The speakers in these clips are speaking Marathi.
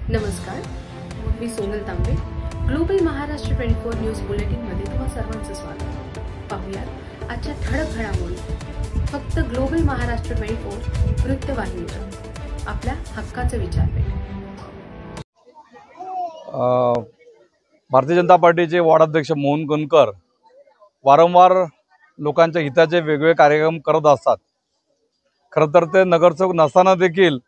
नमस्कार, मी सोनल तांबे. ग्लोबल महाराष्ट्र 24 न्यूज बुलेटिन मध्ये तुम्हा सर्वांचं स्वागत. पाहूयात आजच्या ठळक घडामोडी फक्त ग्लोबल महाराष्ट्र 24 वृत्तवाहिनीवर. आपल्या हक्काचं विचारपीठ. भारतीय जनता पार्टीचे वार्डाध्यक्ष मोहन कोनकर वारंवार लोकांच्या हिताचे वेगवेगळे कार्यक्रम करत असतात. खरं तर ते नगरसेवक नसताना देखील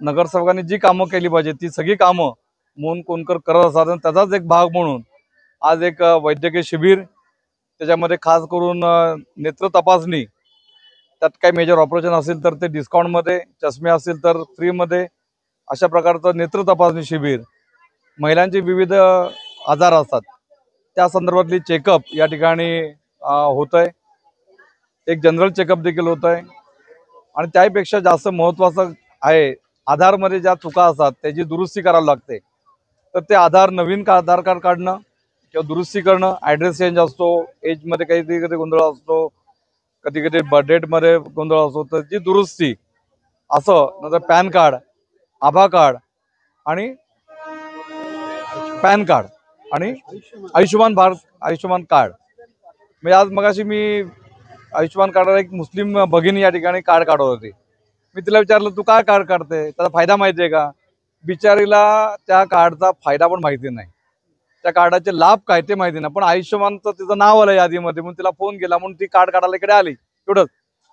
नगरसेवकांनी जी कामं केली पाहिजे ती सगळी कामं मोहन कोनकर करत असतात. आणि त्याचाच एक भाग म्हणून आज एक वैद्यकीय शिबिर, त्याच्यामध्ये खास करून नेत्र तपासणी, त्यात काही मेजर ऑपरेशन असेल तर ते डिस्काउंटमध्ये, चष्मे असतील तर फ्रीमध्ये, अशा प्रकारचं नेत्र तपासणी शिबिर, महिलांचे विविध आजार असतात त्या संदर्भातली चेकअप या ठिकाणी होत आहे. एक जनरल चेकअप देखील होत आहे. आणि त्यापेक्षा जास्त महत्त्वाचं आहे, आधारमध्ये ज्या चुका असतात त्याची दुरुस्ती करावी लागते. तर ते नवीन आधार कार्ड काढणं किंवा दुरुस्ती करणं, ॲड्रेस चेंज असतो, एजमध्ये कधी गोंधळ असतो, कधी बर्थ डेटमध्ये गोंधळ असतो, तर ती दुरुस्ती असं, नंतर पॅन कार्ड, आधार कार्ड आणि पॅन कार्ड आणि आयुष्यमान कार्ड. म्हणजे आज मगाशी मी आयुष्यमान कार्डाला एक मुस्लिम भगिनी या ठिकाणी कार्ड काढत होती. मी तिला विचारलं, तू काय कार्ड काढते, त्याचा फायदा माहिती आहे का? बिचारीला त्या कार्डचा फायदा पण माहिती नाही, त्या कार्डाचे लाभ काय ते माहिती नाही. पण आयुष्यमानचं तिचं नाव आलं यादीमध्ये, म्हणून तिला फोन केला, म्हणून ती कार्ड काढायला इकडे आली, एवढंच.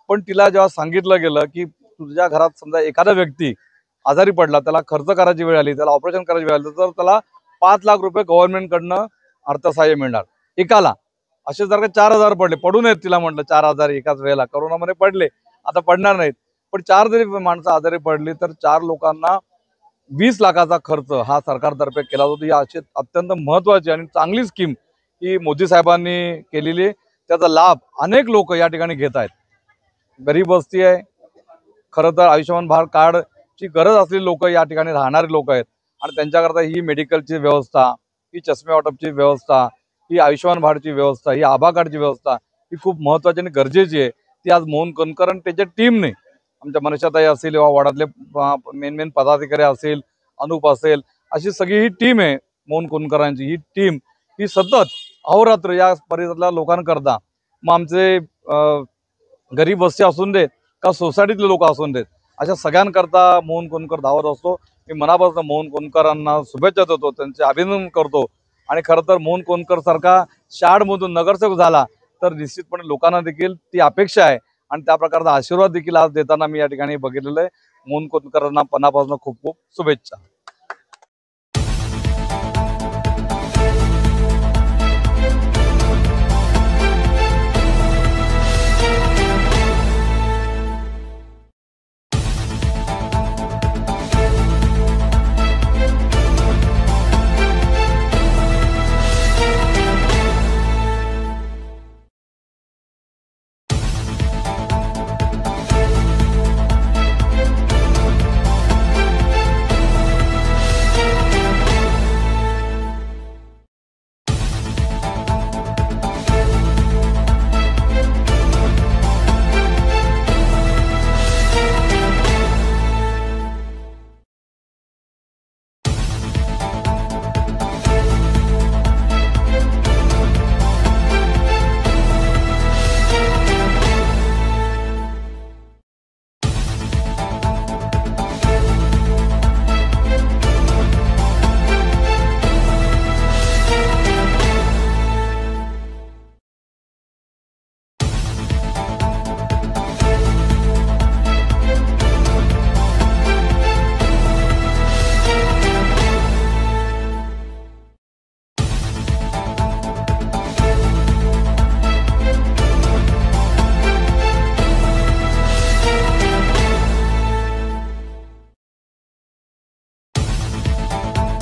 पण तिला जेव्हा सांगितलं गेलं की तुझ्या घरात समजा एखादा व्यक्ती आजारी पडला, त्याला खर्च करायची वेळ आली, त्याला ऑपरेशन करायची वेळ आली, तर त्याला 5 लाख रुपये गव्हर्नमेंटकडनं अर्थसहाय्य मिळणार एकाला. असे जर का 4,000 पडले, पडू नयेत, तिला म्हटलं 4,000 एकाच वेळेला, करोनामध्ये पडले, आता पडणार नाहीत, पण 4 जरी माणसं आजारी पडली तर 4 लोकांना 20 लाखाचा खर्च हा सरकारतर्फे केला जातो. ही अशी अत्यंत महत्त्वाची आणि चांगली स्कीम ही मोदी साहेबांनी केलेली. त्याचा लाभ अनेक लोक या ठिकाणी घेत आहेत. गरीब वस्ती आहे, खरं तर आयुष्यमान भारत कार्डची गरज असलेली लोक या ठिकाणी राहणारे लोक आहेत. आणि त्यांच्याकरता ही मेडिकलची व्यवस्था, ही चष्मे वाटपची व्यवस्था, ही आयुष्यमान भारतची व्यवस्था, ही आभा कार्डची व्यवस्था ही खूप महत्त्वाची आणि गरजेची आहे. ती आज मोहन कोनकर आणि त्याच्या टीमने, आमच्या मनीषाताई असेल, वार्डातले मेन पदाधिकारी असेल, अनुप असेल, अशी सगळी ही टीम आहे मोहन कोनकरांची. ही टीम ही सतत अहोरात्र या परिसरातल्या लोकांकरता, मग आमचे गरीब वस्ती असून देत का सोसायटीतले लोक असून देत, अशा सगळ्यांकरता मोहन कोनकर धावत असतो. मी मनापासून मोहन कोनकरांना शुभेच्छा देतो, त्यांचे अभिनंदन करतो. आणि खरं तर मोहन कोनकर सारखा शाळमधून नगरसेवक झाला तर निश्चितपणे लोकांना देखील ती अपेक्षा आहे. आणि त्या प्रकारचा आशीर्वाद देखील आज देताना मी या ठिकाणी बघितलेलं आहे. मोहन कोनकरांना मनापासून खूप खूप शुभेच्छा.